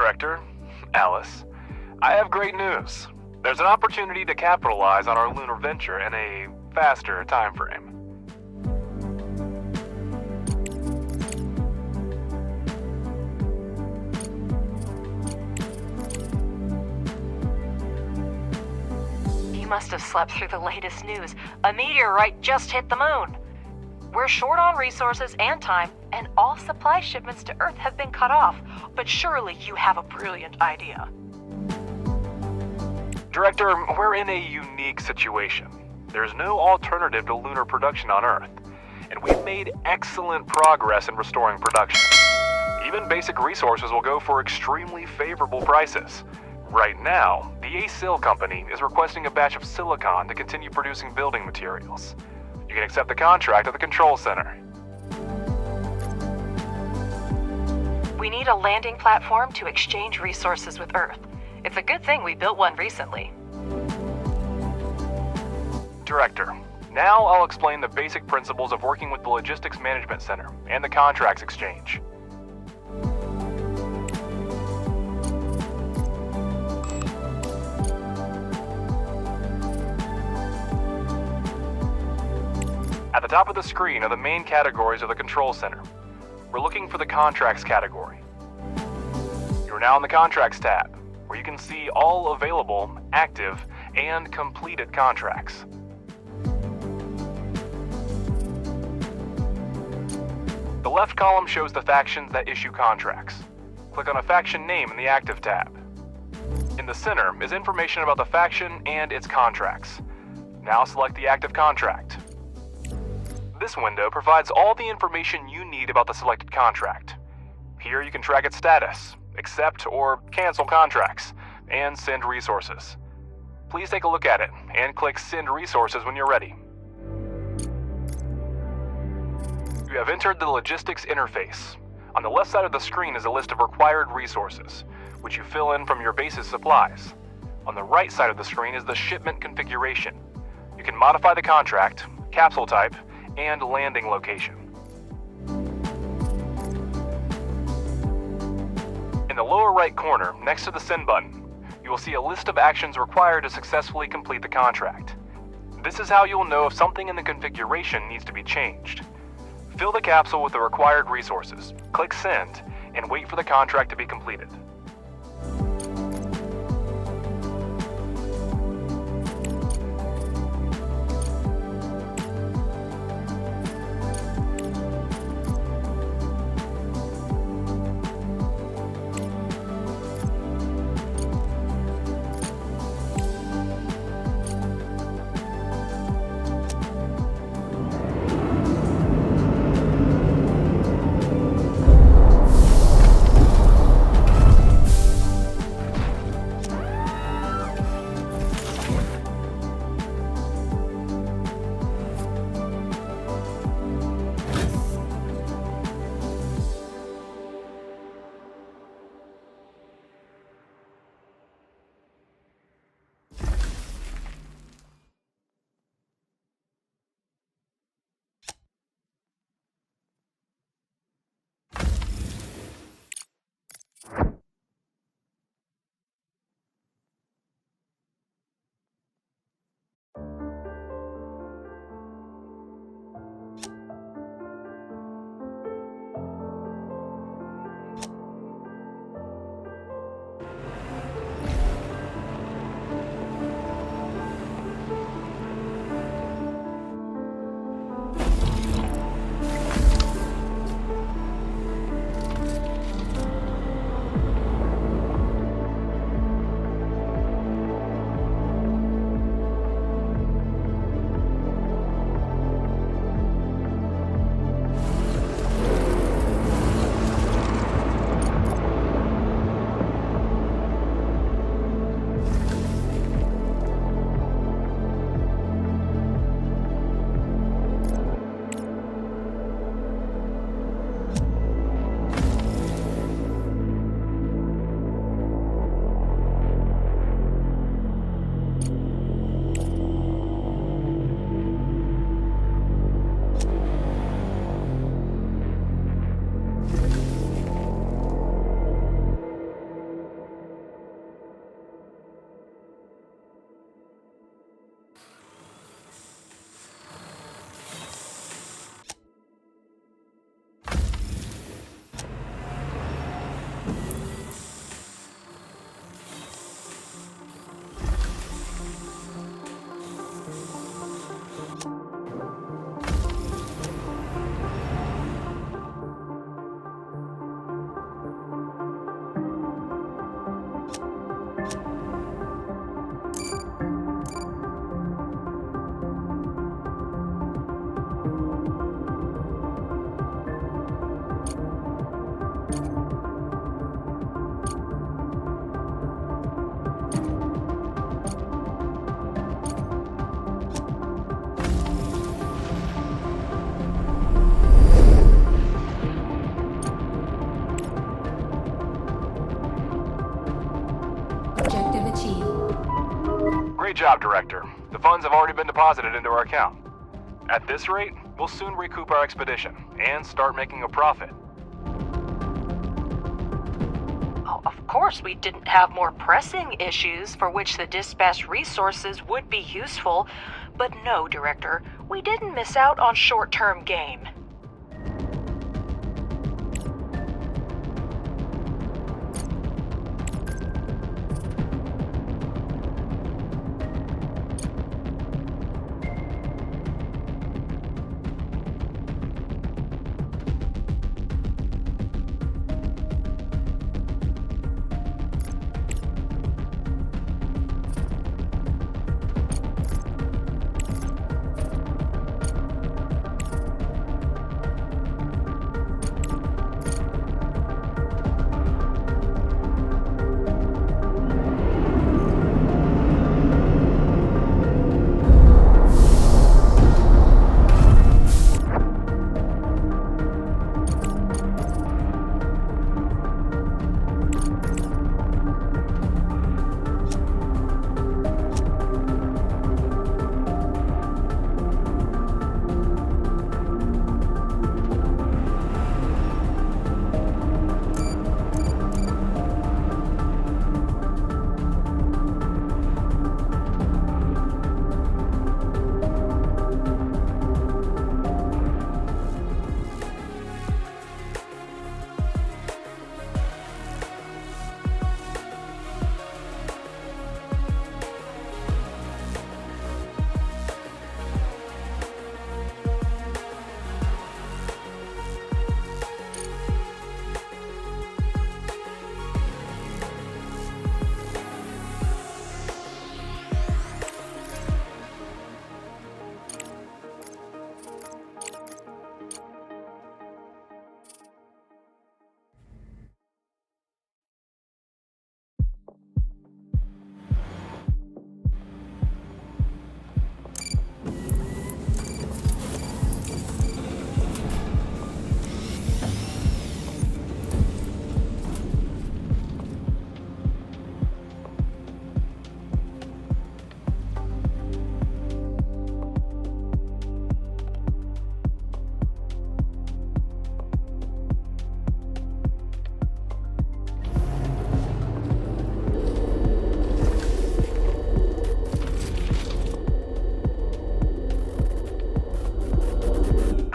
Director, Alice. I have great news. There's an opportunity to capitalize on our lunar venture in a faster time frame. You must have slept through the latest news. A meteorite just hit the moon. We're short on resources and time, and all supply shipments to Earth have been cut off. But surely you have a brilliant idea. Director, we're in a unique situation. There's no alternative to lunar production on Earth, and we've made excellent progress in restoring production. Even basic resources will go for extremely favorable prices. Right now, the ACIL company is requesting a batch of silicon to continue producing building materials. You can accept the contract at the control center. We need a landing platform to exchange resources with Earth. It's a good thing we built one recently. Director, now I'll explain the basic principles of working with the Logistics Management Center and the Contracts Exchange. At the top of the screen are the main categories of the Control Center. We're looking for the Contracts category. You're now in the Contracts tab, where you can see all available, active, and completed contracts. The left column shows the factions that issue contracts. Click on a faction name in the Active tab. In the center is information about the faction and its contracts. Now select the active contract. This window provides all the information you need about the selected contract. Here you can track its status, accept or cancel contracts, and send resources. Please take a look at it and click Send Resources when you're ready. You have entered the logistics interface. On the left side of the screen is a list of required resources, which you fill in from your base's supplies. On the right side of the screen is the shipment configuration. You can modify the contract, capsule type, and landing location. In the lower right corner, next to the Send button, you will see a list of actions required to successfully complete the contract. This is how you'll know if something in the configuration needs to be changed. Fill the capsule with the required resources, click Send, and wait for the contract to be completed. Objective achieved. Great job, Director. The funds have already been deposited into our account. At this rate, we'll soon recoup our expedition and start making a profit. Oh, of course, we didn't have more pressing issues for which the dispatched resources would be useful. But no, Director, we didn't miss out on short-term gain.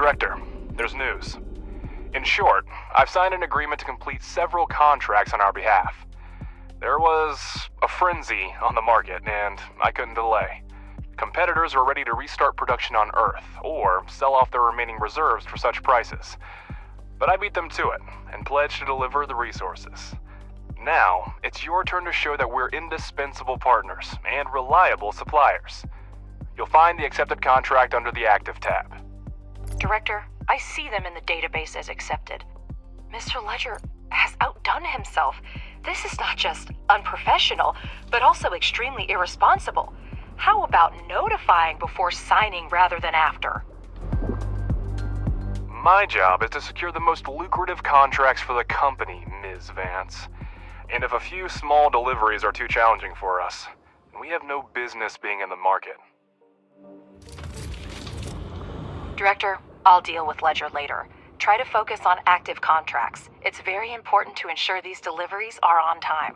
Director, there's news. In short, I've signed an agreement to complete several contracts on our behalf. There was a frenzy on the market, and I couldn't delay. Competitors were ready to restart production on Earth, or sell off their remaining reserves for such prices. But I beat them to it, and pledged to deliver the resources. Now, it's your turn to show that we're indispensable partners and reliable suppliers. You'll find the accepted contract under the Active tab. Director, I see them in the database as accepted. Mr. Ledger has outdone himself. This is not just unprofessional, but also extremely irresponsible. How about notifying before signing rather than after? My job is to secure the most lucrative contracts for the company, Ms. Vance. And if a few small deliveries are too challenging for us, we have no business being in the market. Director, I'll deal with Ledger later. Try to focus on active contracts. It's very important to ensure these deliveries are on time.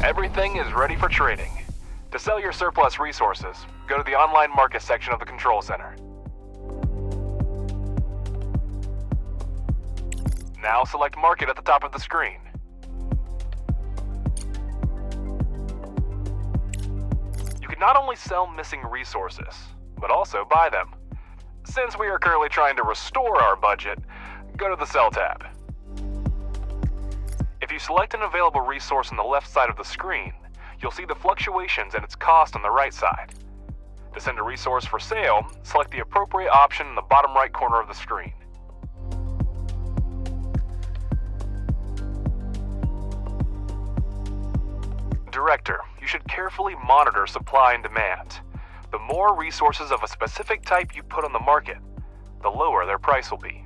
Everything is ready for trading. To sell your surplus resources, go to the online market section of the control center. Now select Market at the top of the screen. You can not only sell missing resources, but also buy them. Since we are currently trying to restore our budget, go to the Sell tab. If you select an available resource on the left side of the screen, you'll see the fluctuations and its cost on the right side. To send a resource for sale, select the appropriate option in the bottom right corner of the screen. Director, you should carefully monitor supply and demand. The more resources of a specific type you put on the market, the lower their price will be.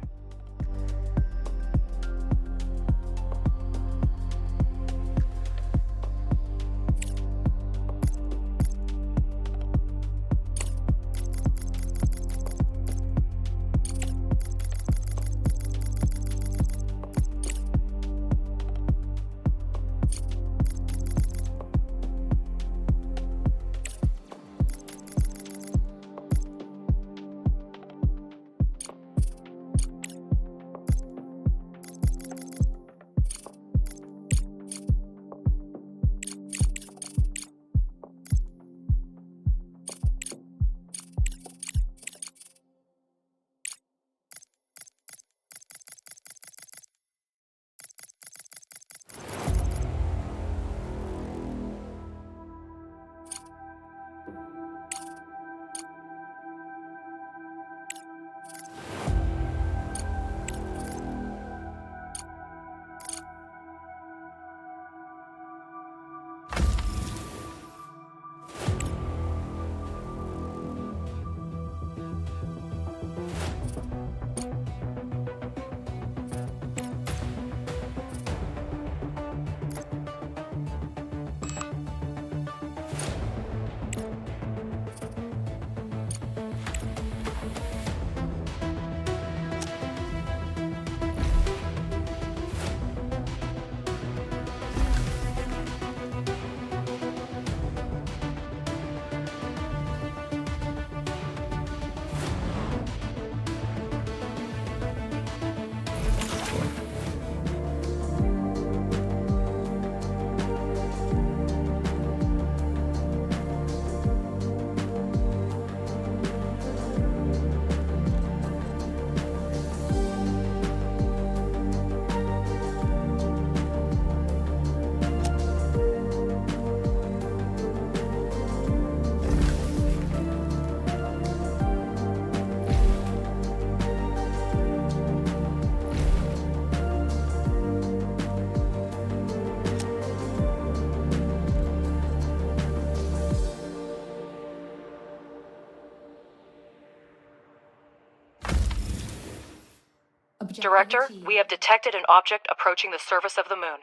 Director, we have detected an object approaching the surface of the moon.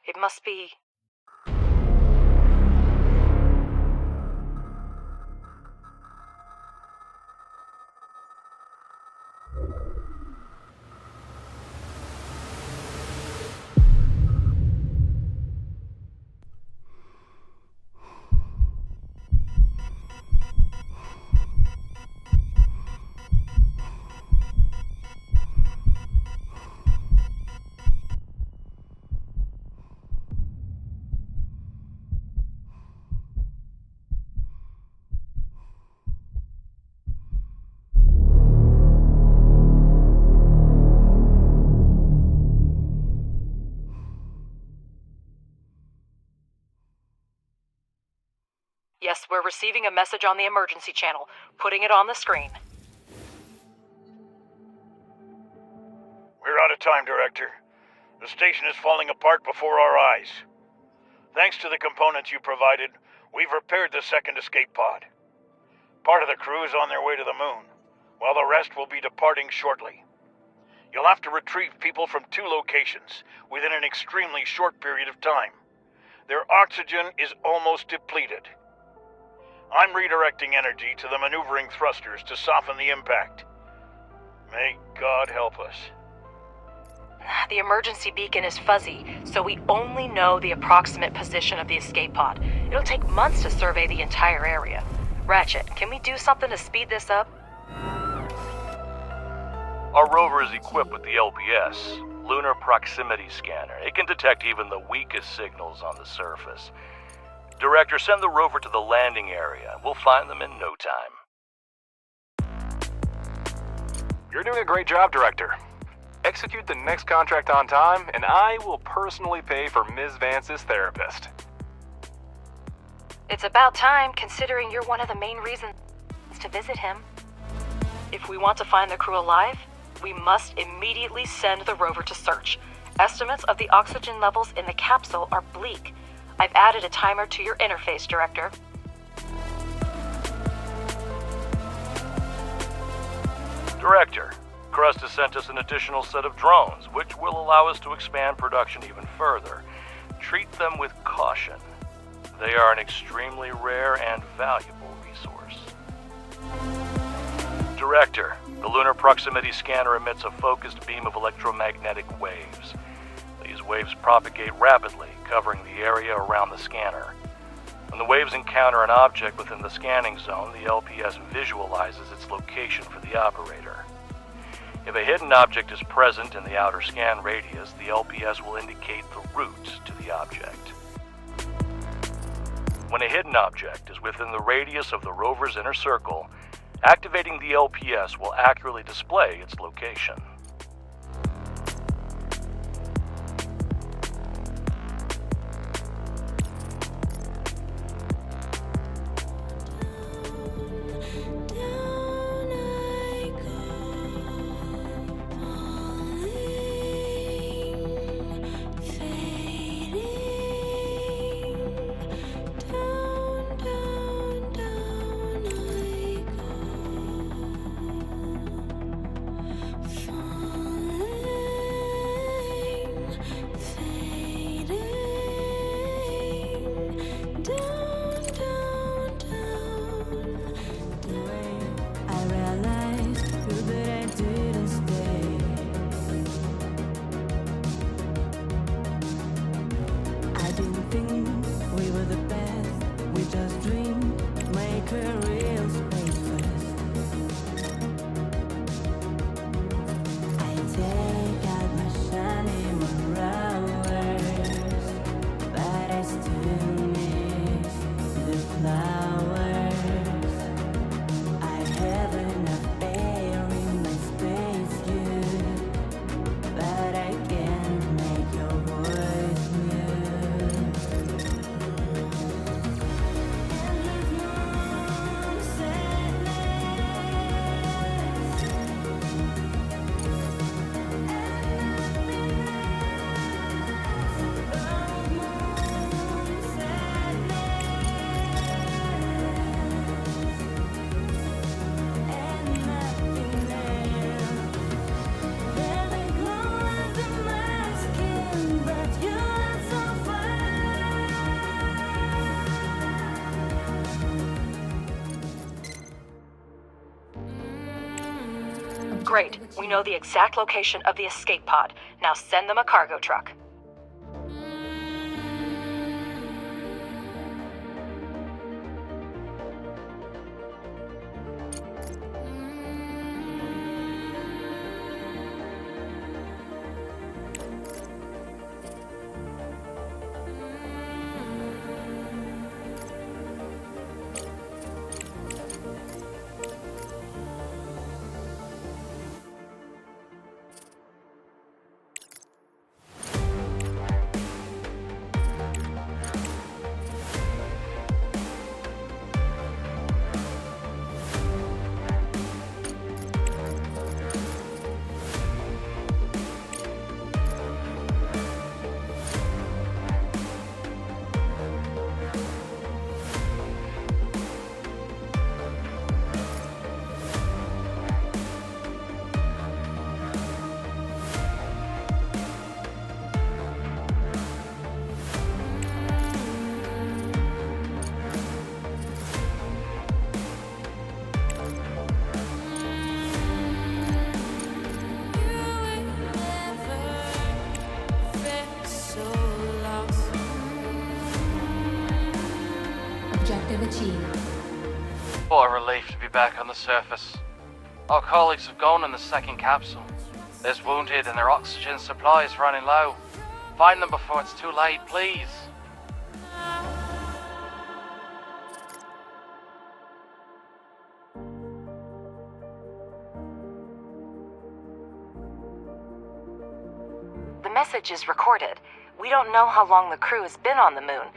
It must be... Yes, we're receiving a message on the emergency channel. Putting it on the screen. We're out of time, Director. The station is falling apart before our eyes. Thanks to the components you provided, we've repaired the second escape pod. Part of the crew is on their way to the moon, while the rest will be departing shortly. You'll have to retrieve people from 2 locations within an extremely short period of time. Their oxygen is almost depleted. I'm redirecting energy to the maneuvering thrusters to soften the impact. May God help us. The emergency beacon is fuzzy, so we only know the approximate position of the escape pod. It'll take months to survey the entire area. Ratchet, can we do something to speed this up? Our rover is equipped with the LPS, Lunar Proximity Scanner. It can detect even the weakest signals on the surface. Director, send the rover to the landing area. We'll find them in no time. You're doing a great job, Director. Execute the next contract on time, and I will personally pay for Ms. Vance's therapist. It's about time, considering you're one of the main reasons to visit him. If we want to find the crew alive, we must immediately send the rover to search. Estimates of the oxygen levels in the capsule are bleak. I've added a timer to your interface, Director. Director, Crust has sent us an additional set of drones, which will allow us to expand production even further. Treat them with caution. They are an extremely rare and valuable resource. Director, the Lunar Proximity Scanner emits a focused beam of electromagnetic waves. These waves propagate rapidly, covering the area around the scanner. When the waves encounter an object within the scanning zone, the LPS visualizes its location for the operator. If a hidden object is present in the outer scan radius, the LPS will indicate the route to the object. When a hidden object is within the radius of the rover's inner circle, activating the LPS will accurately display its location. Great. We know the exact location of the escape pod. Now send them a cargo truck. achieved. What a relief to be back on the surface. Our colleagues have gone in the second capsule. There's wounded and their oxygen supply is running low. Find them before it's too late, please. The message is recorded. We don't know how long the crew has been on the moon.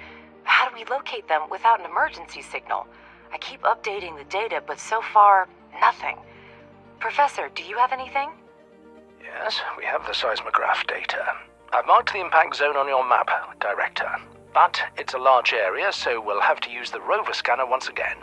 How do we locate them without an emergency signal? I keep updating the data, but so far, nothing. Professor, do you have anything? Yes, we have the seismograph data. I've marked the impact zone on your map, Director. But it's a large area, so we'll have to use the rover scanner once again.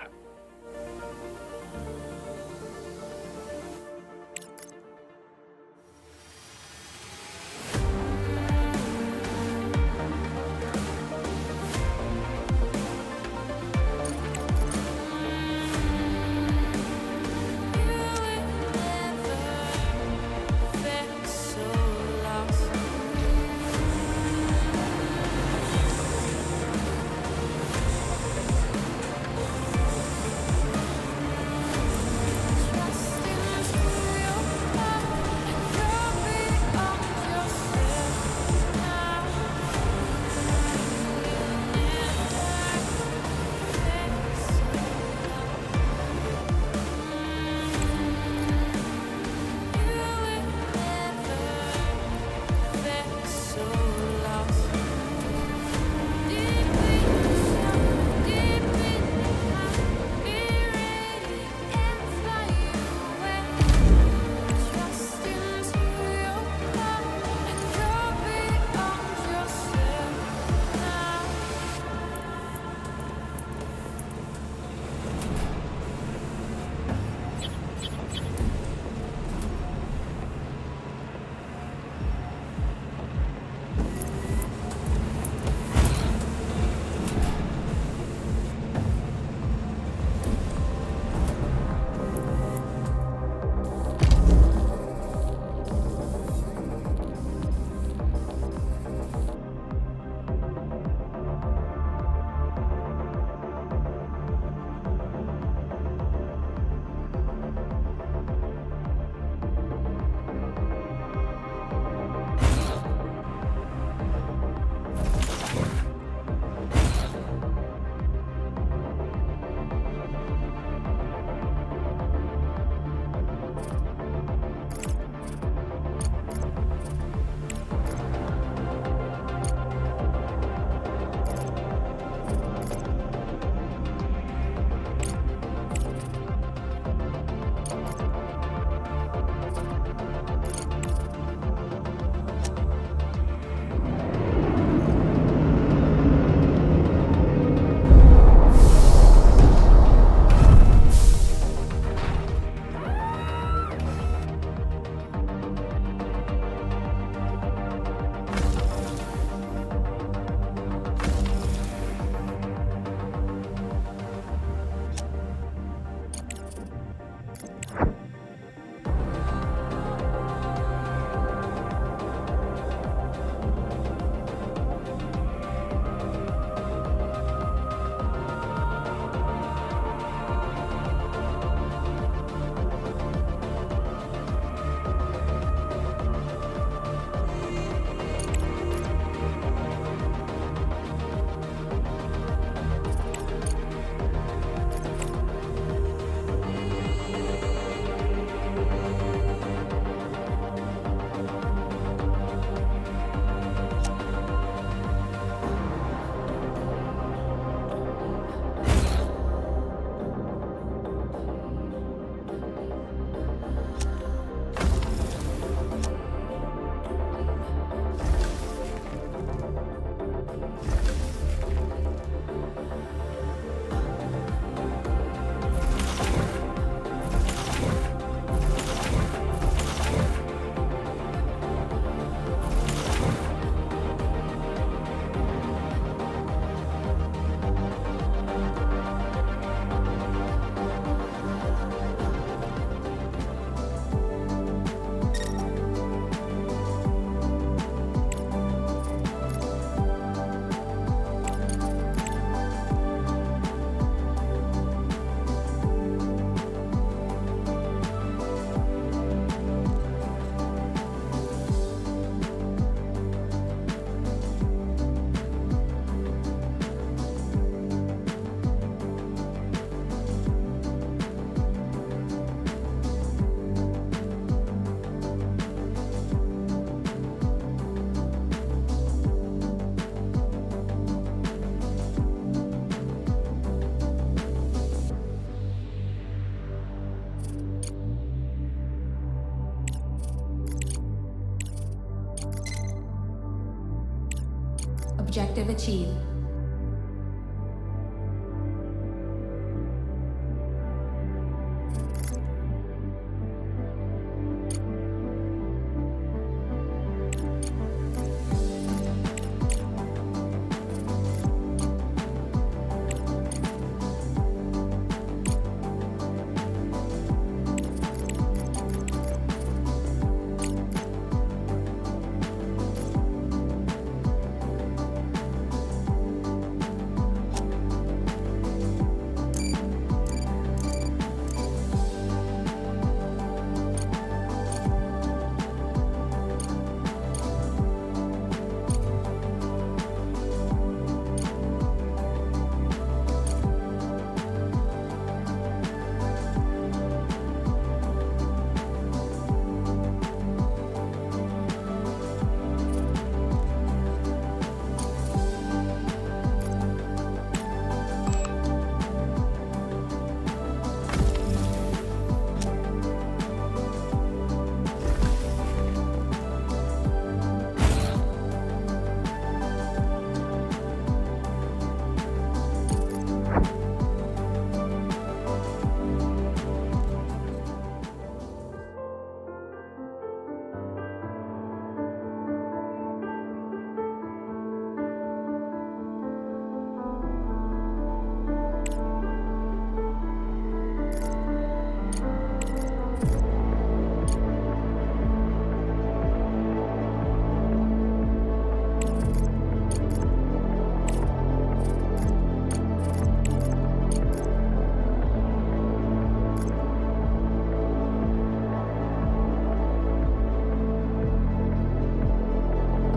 Objective achieved.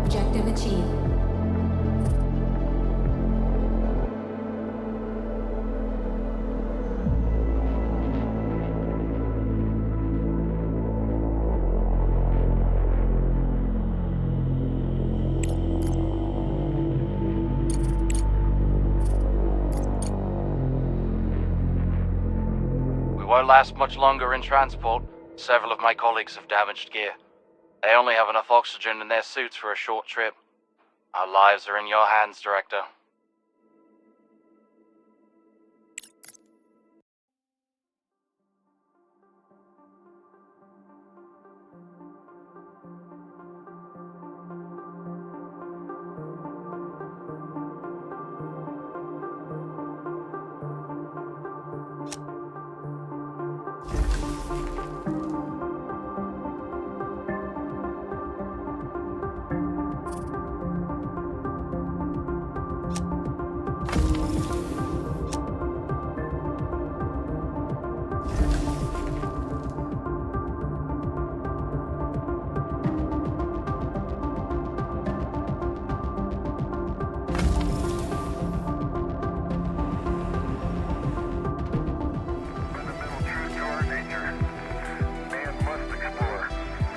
Objective achieved. We won't last much longer in transport. Several of my colleagues have damaged gear. They only have enough oxygen in their suits for a short trip. Our lives are in your hands, Director.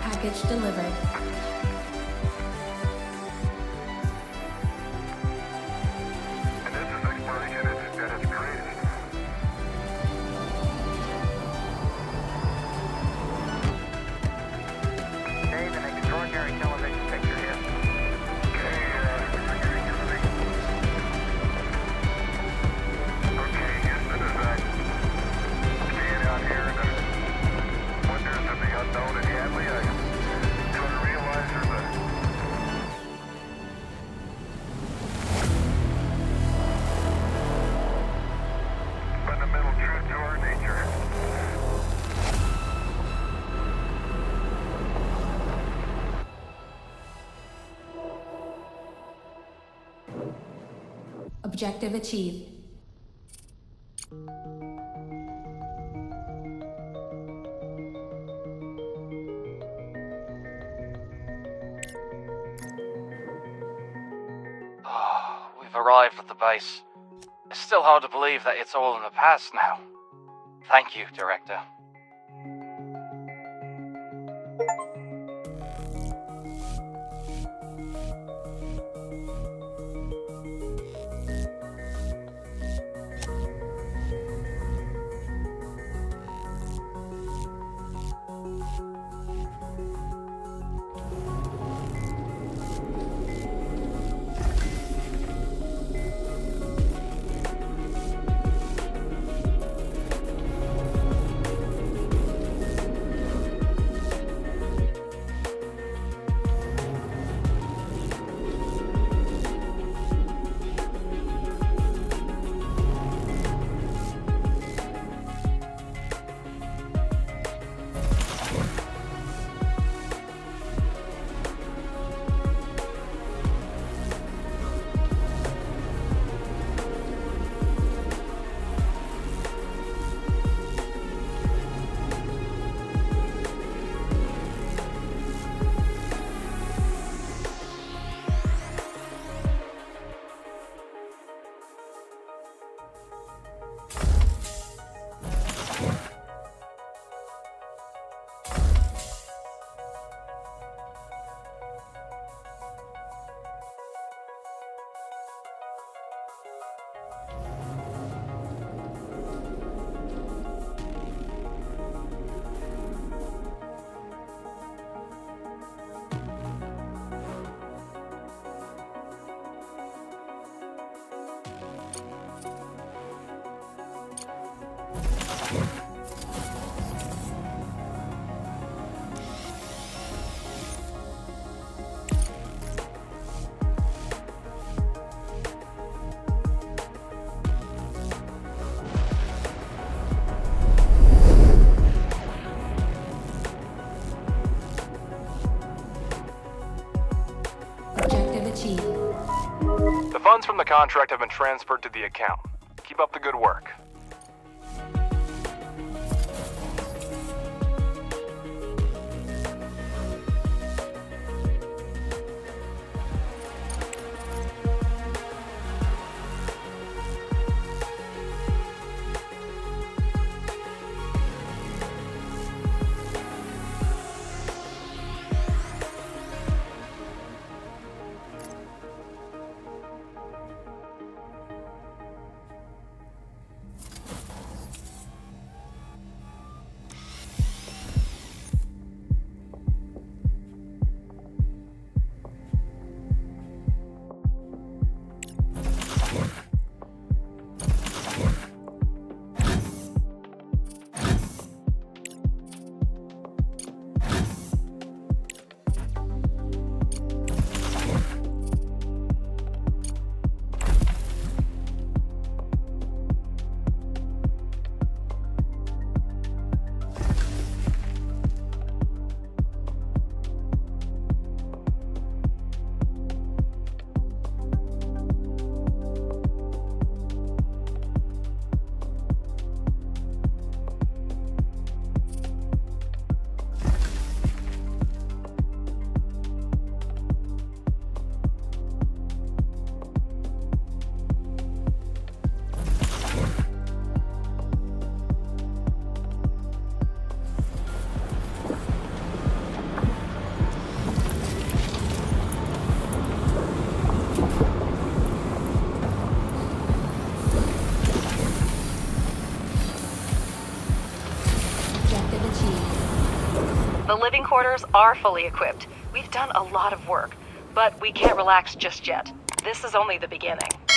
Package delivered. Objective achieved. We've arrived at the base. It's still hard to believe that it's all in the past now. Thank you, Director. funds from the contract have been transferred to the account. Keep up the good work. The living quarters are fully equipped. We've done a lot of work, but we can't relax just yet. This is only the beginning.